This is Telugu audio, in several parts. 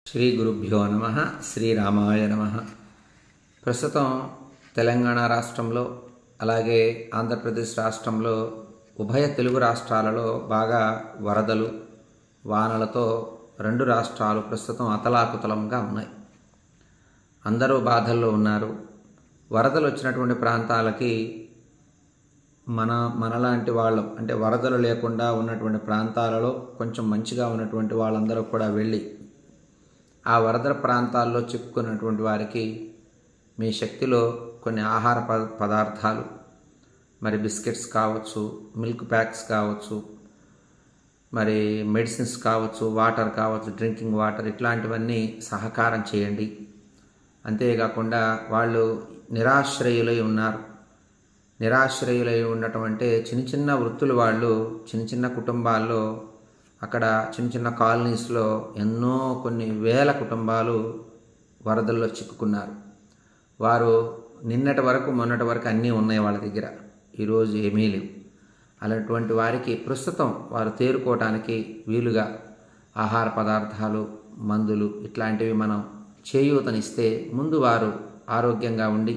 శ్రీ గురుభ్యో నమః. శ్రీరామాయ నమః. ప్రస్తుతం తెలంగాణ రాష్ట్రంలో అలాగే ఆంధ్రప్రదేశ్ రాష్ట్రంలో ఉభయ తెలుగు రాష్ట్రాలలో బాగా వరదలు వానలతో రెండు రాష్ట్రాలు ప్రస్తుతం అతలాకుతలంగా ఉన్నాయి. అందరూ బాధల్లో ఉన్నారు. వరదలు వచ్చినటువంటి ప్రాంతాలకి మనలాంటి వాళ్ళం అంటే వరదలు లేకుండా ఉన్నటువంటి ప్రాంతాలలో కొంచెం మంచిగా ఉన్నటువంటి వాళ్ళందరూ కూడా వెళ్ళి ఆ వరద ప్రాంతాల్లో చిక్కుకున్నటువంటి వారికి మీ శక్తిలో కొన్ని ఆహార పదార్థాలు, మరి బిస్కెట్స్ కావచ్చు, మిల్క్ ప్యాక్స్ కావచ్చు, మరి మెడిసిన్స్ కావచ్చు, వాటర్ కావచ్చు, డ్రింకింగ్ వాటర్, ఇట్లాంటివన్నీ సహకారం చేయండి. అంతేకాకుండా వాళ్ళు నిరాశ్రయులై ఉన్నారు. నిరాశ్రయులై ఉండటం అంటే చిన్న చిన్న వృత్తులు, వాళ్ళు చిన్న చిన్న కుటుంబాల్లో అక్కడ చిన్న చిన్న కాలనీస్లో ఎన్నో కొన్ని వేల కుటుంబాలు వరదల్లో చిక్కుకున్నారు. వారు నిన్నటి వరకు మొన్నటి వరకు అన్నీ ఉన్నాయి వాళ్ళ దగ్గర, ఈరోజు ఏమీ లేవు. అలాంటి వారికి ప్రస్తుతం వారు తేరుకోవటానికి వీలుగా ఆహార పదార్థాలు, మందులు ఇట్లాంటివి మనం చేయూతనిస్తే ముందు వారు ఆరోగ్యంగా ఉండి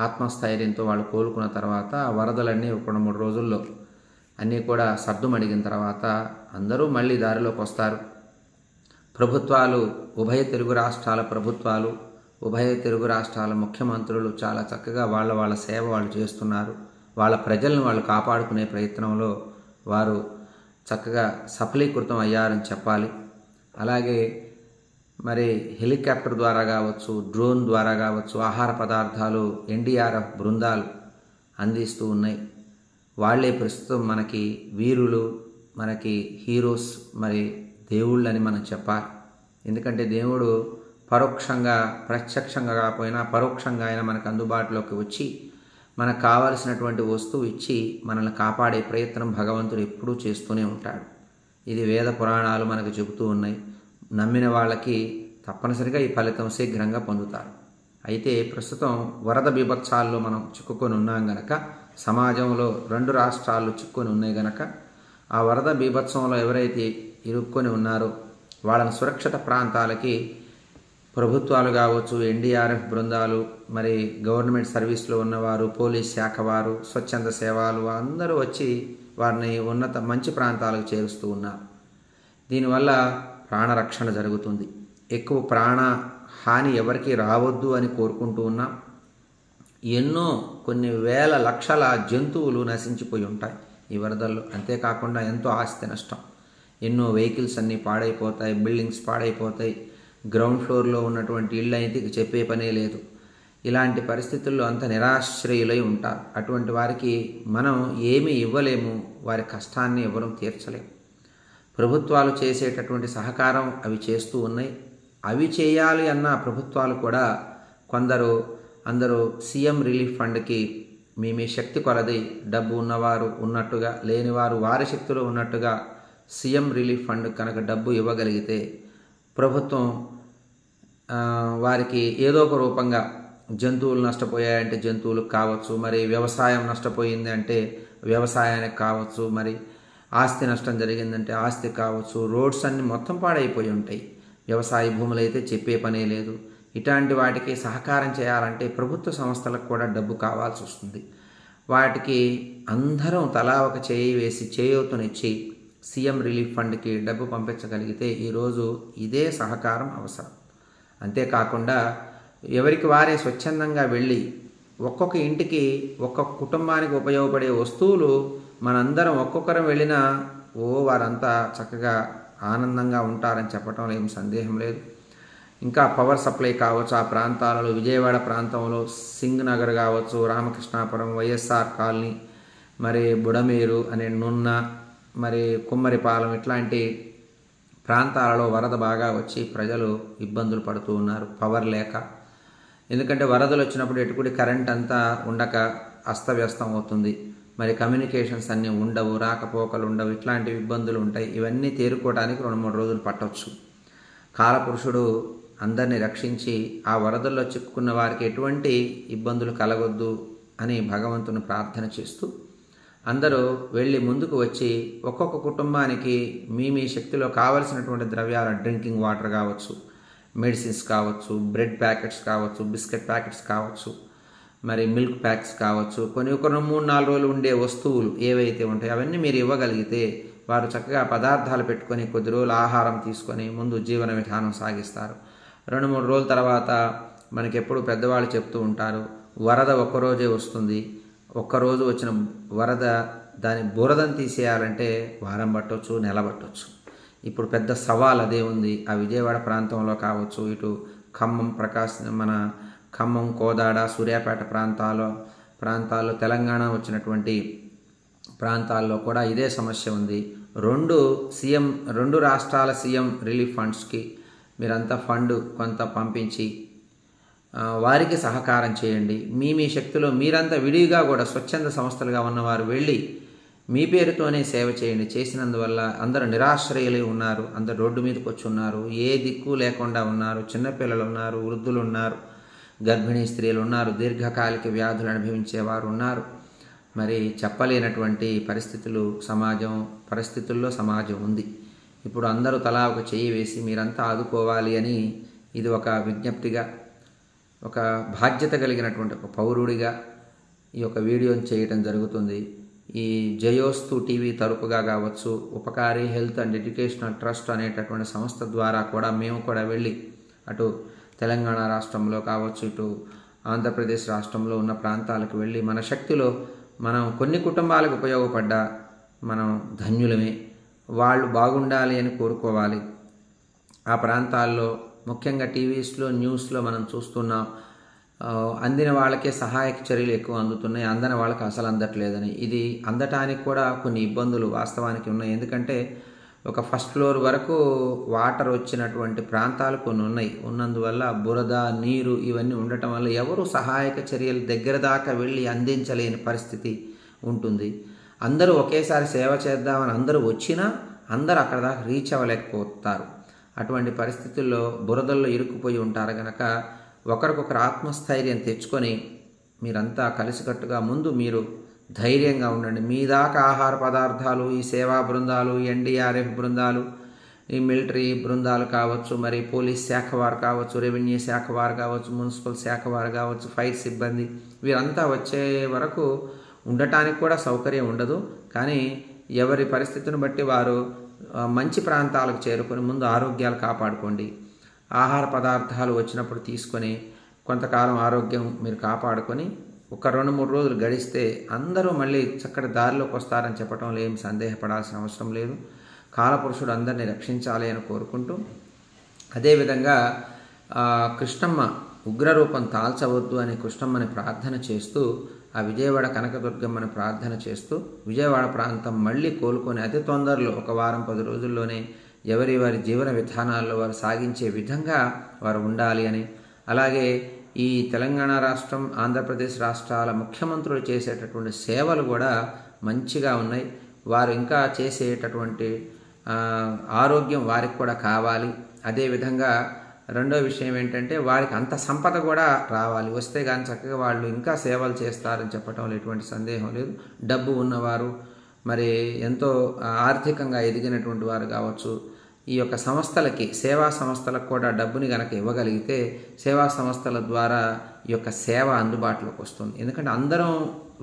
ఆత్మస్థైర్యంతో వాళ్ళు కోలుకున్న తర్వాత వరదలన్నీ 2-3 రోజుల్లో అన్నీ కూడా సర్దుమడిగిన తర్వాత అందరూ మళ్ళీ దారిలోకి వస్తారు. ప్రభుత్వాలు, ఉభయ తెలుగు రాష్ట్రాల ప్రభుత్వాలు, ఉభయ తెలుగు రాష్ట్రాల ముఖ్యమంత్రులు చాలా చక్కగా వాళ్ళ సేవ వాళ్ళు చేస్తున్నారు. వాళ్ళ ప్రజలను వాళ్ళు కాపాడుకునే ప్రయత్నంలో వారు చక్కగా సఫలీకృతం అయ్యారని చెప్పాలి. అలాగే మరి హెలికాప్టర్ ద్వారా కావచ్చు, డ్రోన్ ద్వారా కావచ్చు ఆహార పదార్థాలు ఎన్డీఆర్ఎఫ్ బృందాలు అందిస్తూ ఉన్నాయి. వాళ్ళే ప్రస్తుతం మనకి వీరులు, మనకి హీరోస్, మరి దేవుళ్ళని మనం చెప్పాలి. ఎందుకంటే దేవుడు పరోక్షంగా, ప్రత్యక్షంగా కాకపోయినా పరోక్షంగా ఆయన మనకు అందుబాటులోకి వచ్చి మనకు కావలసినటువంటి వస్తువు ఇచ్చి మనల్ని కాపాడే ప్రయత్నం భగవంతుడు ఎప్పుడూ చేస్తూనే ఉంటాడు. ఇది వేద పురాణాలు మనకు చెబుతూ ఉన్నాయి. నమ్మిన వాళ్ళకి తప్పనిసరిగా ఈ ఫలితం శీఘ్రంగా పొందుతారు. అయితే ప్రస్తుతం వరద బీభత్సాల్లో మనం చిక్కుకొని ఉన్నాం గనక, సమాజంలో రెండు రాష్ట్రాలు చిక్కుకొని ఉన్నాయి గనక, ఆ వరద బీభత్సంలో ఎవరైతే ఇరుక్కొని ఉన్నారో వాళ్ళని సురక్షిత ప్రాంతాలకి ప్రభుత్వాలు కావచ్చు, ఎన్డీఆర్ఎఫ్ బృందాలు, మరి గవర్నమెంట్ సర్వీస్లో ఉన్నవారు, పోలీస్ శాఖ వారు, స్వచ్ఛంద సేవలు అందరూ వచ్చి వారిని మంచి ప్రాంతాలకు చేరుస్తూ ఉన్నారు. దీనివల్ల ప్రాణరక్షణ జరుగుతుంది. ఎక్కువ ప్రాణ హాని ఎవరికి రావద్దు అని కోరుకుంటూ ఉన్నాం. ఎన్నో కొన్ని వేల లక్షల జంతువులు నశించిపోయి ఉంటాయి ఈ వరదల్లో. అంతేకాకుండా ఎంతో ఆస్తి నష్టం, ఎన్నో వెహికల్స్ అన్నీ పాడైపోతాయి, బిల్డింగ్స్ పాడైపోతాయి, గ్రౌండ్ ఫ్లోర్లో ఉన్నటువంటి ఇళ్ళు అయితే చెప్పే పనే లేదు. ఇలాంటి పరిస్థితుల్లో అంత నిరాశ్రయులై ఉంటారు. అటువంటి వారికి మనం ఏమీ ఇవ్వలేము, వారి కష్టాన్ని ఎవరూ తీర్చలేము. ప్రభుత్వాలు చేసేటటువంటి సహకారం అవి చేస్తూ ఉన్నాయి. అవి చేయాలి అన్న ప్రభుత్వాలు కూడా అందరూ సీఎం రిలీఫ్ ఫండ్కి మీ శక్తి కొలది డబ్బు ఉన్నవారు ఉన్నట్టుగా, లేనివారు వారి శక్తిలో ఉన్నట్టుగా సీఎం రిలీఫ్ ఫండ్ కనుక డబ్బు ఇవ్వగలిగితే ప్రభుత్వం వారికి ఏదో ఒక రూపంగా, జంతువులు నష్టపోయాయంటే జంతువులకు కావచ్చు, మరి వ్యవసాయం నష్టపోయింది అంటే వ్యవసాయానికి కావచ్చు, మరి ఆస్తి నష్టం జరిగిందంటే ఆస్తి కావచ్చు, రోడ్స్ అన్నీ మొత్తం పాడైపోయి ఉంటాయి. వ్యవసాయ భూములు అయితే చెప్పే పనే లేదు. ఇట్లాంటి వాటికి సహకారం చేయాలంటే ప్రభుత్వ సంస్థలకు కూడా డబ్బు కావాల్సి వస్తుంది. వాటికి అందరం తలా ఒక చేయి వేసి చేయూతనిచ్చి సీఎం రిలీఫ్ ఫండ్కి డబ్బు పంపించగలిగితే ఈరోజు ఇదే సహకారం అవసరం. అంతేకాకుండా ఎవరికి వారే స్వచ్ఛందంగా వెళ్ళి ఒక్కొక్క ఇంటికి, ఒక్కొక్క కుటుంబానికి ఉపయోగపడే వస్తువులు మనందరం ఒక్కొక్కరం వెళ్ళినా వారంతా చక్కగా ఆనందంగా ఉంటారని చెప్పడంలో ఏం సందేహం లేదు. ఇంకా పవర్ సప్లై కావచ్చు, ఆ ప్రాంతాలలో విజయవాడ ప్రాంతంలో సింగ్ నగర్ కావచ్చు, రామకృష్ణాపురం, వైఎస్ఆర్ కాలనీ, మరి బుడమేరు అనే నున్న, మరి కుమ్మరిపాలెం ఇట్లాంటి ప్రాంతాలలో వరద బాగా వచ్చి ప్రజలు ఇబ్బందులు పడుతూ ఉన్నారు పవర్ లేక. ఎందుకంటే వరదలు వచ్చినప్పుడు ఎటుకుడి కరెంట్ అంతా ఉండక అస్తవ్యస్తం అవుతుంది. మరి కమ్యూనికేషన్స్ అన్నీ ఉండవు, రాకపోకలు ఉండవు, ఇట్లాంటి ఇబ్బందులు ఉంటాయి. ఇవన్నీ తేరుకోవడానికి 2-3 రోజులు పట్టవచ్చు. కాలపురుషుడు అందరినీ రక్షించి ఆ వరదల్లో చిక్కుకున్న వారికి ఎటువంటి ఇబ్బందులు కలగొద్దు అని భగవంతుని ప్రార్థన చేస్తూ అందరూ వెళ్ళి ముందుకు వచ్చి ఒక్కొక్క కుటుంబానికి మీ శక్తిలో కావలసినటువంటి ద్రవ్యాల, డ్రింకింగ్ వాటర్ కావచ్చు, మెడిసిన్స్ కావచ్చు, బ్రెడ్ ప్యాకెట్స్ కావచ్చు, బిస్కెట్ ప్యాకెట్స్ కావచ్చు, మరి మిల్క్ ప్యాక్స్ కావచ్చు, కొన్ని ఒక 3-4 రోజులు ఉండే వస్తువులు ఏవైతే ఉంటాయో అవన్నీ మీరు ఇవ్వగలిగితే వారు చక్కగా పదార్థాలు పెట్టుకొని కొద్ది రోజులు ఆహారం తీసుకొని ముందు జీవన విధానం సాగిస్తారు. 2-3 రోజుల తర్వాత మనకి ఎప్పుడు పెద్దవాళ్ళు చెప్తూ ఉంటారు, వరద ఒక్కరోజే వస్తుంది, ఒక్కరోజు వచ్చిన వరద దాని బురదను తీసేయాలంటే వారం పట్టవచ్చు, నెల పట్టవచ్చు. ఇప్పుడు పెద్ద సవాల్ అదే ఉంది. ఆ విజయవాడ ప్రాంతంలో కావచ్చు, ఇటు ఖమ్మం, మన ఖమ్మం, కోదాడ, సూర్యాపేట ప్రాంతాల్లో తెలంగాణ వచ్చినటువంటి ప్రాంతాల్లో కూడా ఇదే సమస్య ఉంది. 2 రాష్ట్రాల సీఎం రిలీఫ్ ఫండ్స్కి మీరంతా ఫండ్ కొంత పంపించి వారికి సహకారం చేయండి. మీ శక్తిలో మీరంతా విడిగా కూడా స్వచ్ఛంద సంస్థలుగా ఉన్నవారు వెళ్ళి మీ పేరుతోనే సేవ చేయండి. చేసినందువల్ల అందరూ నిరాశ్రయులై ఉన్నారు, అందరు రోడ్డు మీదకి వచ్చి ఉన్నారు, ఏ దిక్కు లేకుండా ఉన్నారు, చిన్నపిల్లలు ఉన్నారు, వృద్ధులు ఉన్నారు, గర్భిణీ స్త్రీలు ఉన్నారు, దీర్ఘకాలిక వ్యాధులు అనుభవించేవారు ఉన్నారు. మరి చెప్పలేనటువంటి పరిస్థితుల్లో సమాజం ఉంది. ఇప్పుడు అందరూ తలా ఒక చెయ్యి వేసి మీరంతా ఆదుకోవాలి అని ఇది ఒక విజ్ఞప్తిగా, ఒక బాధ్యత కలిగినటువంటి ఒక పౌరుడిగా ఈ యొక్క వీడియోని చేయటం జరుగుతుంది. ఈ జయోస్తు టీవీ తరపుగా కావచ్చు, ఉపకారి హెల్త్ అండ్ ఎడ్యుకేషనల్ ట్రస్ట్ అనేటటువంటి సంస్థ ద్వారా కూడా మేము కూడా వెళ్ళి అటు తెలంగాణ రాష్ట్రంలో కావచ్చు, ఇటు ఆంధ్రప్రదేశ్ రాష్ట్రంలో ఉన్న ప్రాంతాలకు వెళ్ళి మన శక్తిలో మనం కొన్ని కుటుంబాలకు ఉపయోగపడ్డా మనం ధన్యులమే. వాళ్ళు బాగుండాలి అని కోరుకోవాలి. ఆ ప్రాంతాల్లో ముఖ్యంగా టీవీస్లో, న్యూస్లో మనం చూస్తున్నాం, అందిన వాళ్ళకే సహాయక చర్యలు ఎక్కువ అందుతున్నాయి, అందని వాళ్ళకి అసలు అందట్లేదని. ఇది అందటానికి కూడా కొన్ని ఇబ్బందులు వాస్తవానికి ఉన్నాయి. ఎందుకంటే ఒక ఫస్ట్ ఫ్లోర్ వరకు వాటర్ వచ్చినటువంటి ప్రాంతాలు కొన్ని ఉన్నందువల్ల బురద, నీరు ఇవన్నీ ఉండటం వల్ల ఎవరు సహాయక చర్యలు దగ్గర దాకా వెళ్ళి అందించలేని పరిస్థితి ఉంటుంది. అందరూ ఒకేసారి సేవ చేద్దామని అందరూ వచ్చినా అందరూ అక్కడ దాకా రీచ్ అవ్వలేకపోతారు. అటువంటి పరిస్థితుల్లో బురదల్లో ఇరుక్కుపోయి ఉంటారు కనుక ఒకరికొకరు ఆత్మస్థైర్యం తెచ్చుకొని మీరంతా కలిసికట్టుగా ముందు మీరు ధైర్యంగా ఉండండి. మీ దాకా ఆహార పదార్థాలు, ఈ సేవా బృందాలు, ఎన్డీఆర్ఎఫ్ బృందాలు, ఈ మిలిటరీ బృందాలు కావచ్చు, మరి పోలీస్ శాఖ వారు కావచ్చు, రెవెన్యూ శాఖ వారు కావచ్చు, మున్సిపల్ శాఖ వారు కావచ్చు, ఫైర్ సిబ్బంది వీరంతా వచ్చే వరకు ఉండటానికి కూడా సౌకర్యం ఉండదు. కానీ ఎవరి పరిస్థితిని బట్టి వారు మంచి ప్రాంతాలకు చేరుకొని ముందు ఆరోగ్యాలు కాపాడుకోండి. ఆహార పదార్థాలు వచ్చినప్పుడు తీసుకొని కొంతకాలం ఆరోగ్యం మీరు కాపాడుకొని ఒక 2-3 రోజులు గడిస్తే అందరూ మళ్ళీ చక్కటి దారిలోకి వస్తారని చెప్పడంలో ఏం సందేహపడాల్సిన అవసరం లేదు. కాలపురుషుడు అందరినీ రక్షించాలి అని కోరుకుంటూ, అదేవిధంగా కృష్ణమ్మ ఉగ్రరూపం తాల్చవద్దు అని కృష్ణమ్మని ప్రార్థన చేస్తూ, ఆ విజయవాడ కనకదుర్గమ్మని ప్రార్థన చేస్తూ విజయవాడ ప్రాంతం మళ్ళీ కోలుకొని అతి తొందరలో ఒక 1-10 రోజుల్లోనే వారి జీవన విధానాల్లో వారు సాగించే విధంగా వారు ఉండాలి అని, అలాగే ఈ తెలంగాణ రాష్ట్రం, ఆంధ్రప్రదేశ్ రాష్ట్రాల ముఖ్యమంత్రులు చేసేటటువంటి సేవలు కూడా మంచిగా ఉన్నాయి. వారు ఇంకా చేసేటటువంటి ఆరోగ్యం వారికి కూడా కావాలి. అదేవిధంగా రెండో విషయం ఏంటంటే వారికి అంత సంపద కూడా రావాలి. వస్తే కానీ చక్కగా వాళ్ళు ఇంకా సేవలు చేస్తారని చెప్పడంలో ఎటువంటి సందేహం లేదు. డబ్బు ఉన్నవారు, మరి ఎంతో ఆర్థికంగా ఎదిగినటువంటి వారు కావచ్చు, ఈ యొక్క సంస్థలకి, సేవా సంస్థలకు కూడా డబ్బుని కనుక ఇవ్వగలిగితే సేవా సంస్థల ద్వారా ఈ యొక్క సేవ అందుబాటులోకి వస్తుంది. ఎందుకంటే అందరం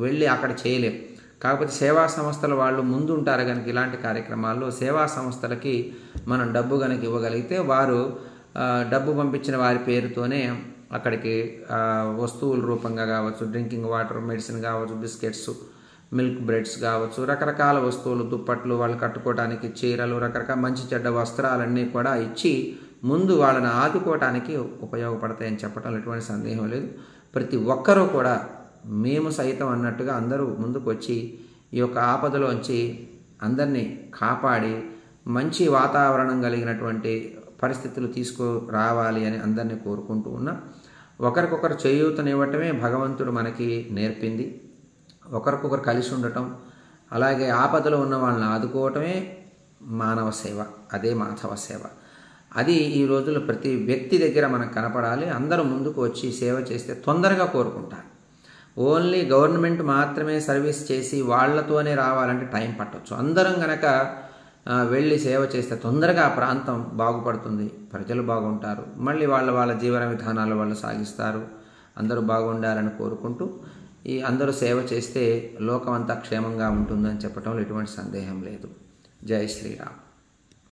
వెళ్ళి అక్కడ చేయలేం. కాకపోతే సేవా సంస్థల వాళ్ళు ముందు ఉంటారు కనుక ఇలాంటి కార్యక్రమాల్లో సేవా సంస్థలకి మనం డబ్బు కనుక ఇవ్వగలిగితే వారు డబ్బు పంపించిన వారి పేరుతోనే అక్కడికి వస్తువుల రూపంగా కావచ్చు, డ్రింకింగ్ వాటర్, మెడిసిన్ కావచ్చు, బిస్కెట్స్, మిల్క్ బ్రెడ్స్ కావచ్చు, రకరకాల వస్తువులు, దుప్పట్లు, వాళ్ళు కట్టుకోవడానికి చీరలు, రకరకాల మంచి చెడ్డ వస్త్రాలన్నీ కూడా ఇచ్చి ముందు వాళ్ళని ఆదుకోవటానికి ఉపయోగపడతాయని చెప్పడంలో ఎటువంటి సందేహం లేదు. ప్రతి ఒక్కరూ కూడా మేము సైతం అన్నట్టుగా అందరూ ముందుకు వచ్చి ఈ యొక్క ఆపదలోంచి అందరినీ కాపాడి మంచి వాతావరణం కలిగినటువంటి పరిస్థితులు తీసుకురావాలి అని అందరినీ కోరుకుంటూ ఉన్నా. ఒకరికొకరు చేయూతనివ్వటమే భగవంతుడు మనకి నేర్పింది. ఒకరికొకరు కలిసి ఉండటం, అలాగే ఆపదలో ఉన్న వాళ్ళని ఆదుకోవటమే మానవ సేవ, అదే మాధవ సేవ. అది ఈ రోజుల్లో ప్రతి వ్యక్తి దగ్గర మనకు కనపడాలి. అందరూ ముందుకు వచ్చి సేవ చేస్తే తొందరగా కోరుకుంటారు. ఓన్లీ గవర్నమెంట్ మాత్రమే సర్వీస్ చేసి వాళ్లతోనే రావాలంటే టైం పట్టవచ్చు. అందరం గనక వెళ్ళి సేవ చేస్తే తొందరగా ఆ ప్రాంతం బాగుపడుతుంది, ప్రజలు బాగుంటారు, మళ్ళీ వాళ్ళ జీవన విధానాలు వాళ్ళు సాగిస్తారు. అందరూ బాగుండాలని కోరుకుంటూ అందరూ సేవ చేస్తే లోకమంతా క్షేమంగా ఉంటుందని చెప్పడంలో ఎటువంటి సందేహం లేదు. జై శ్రీరామ్.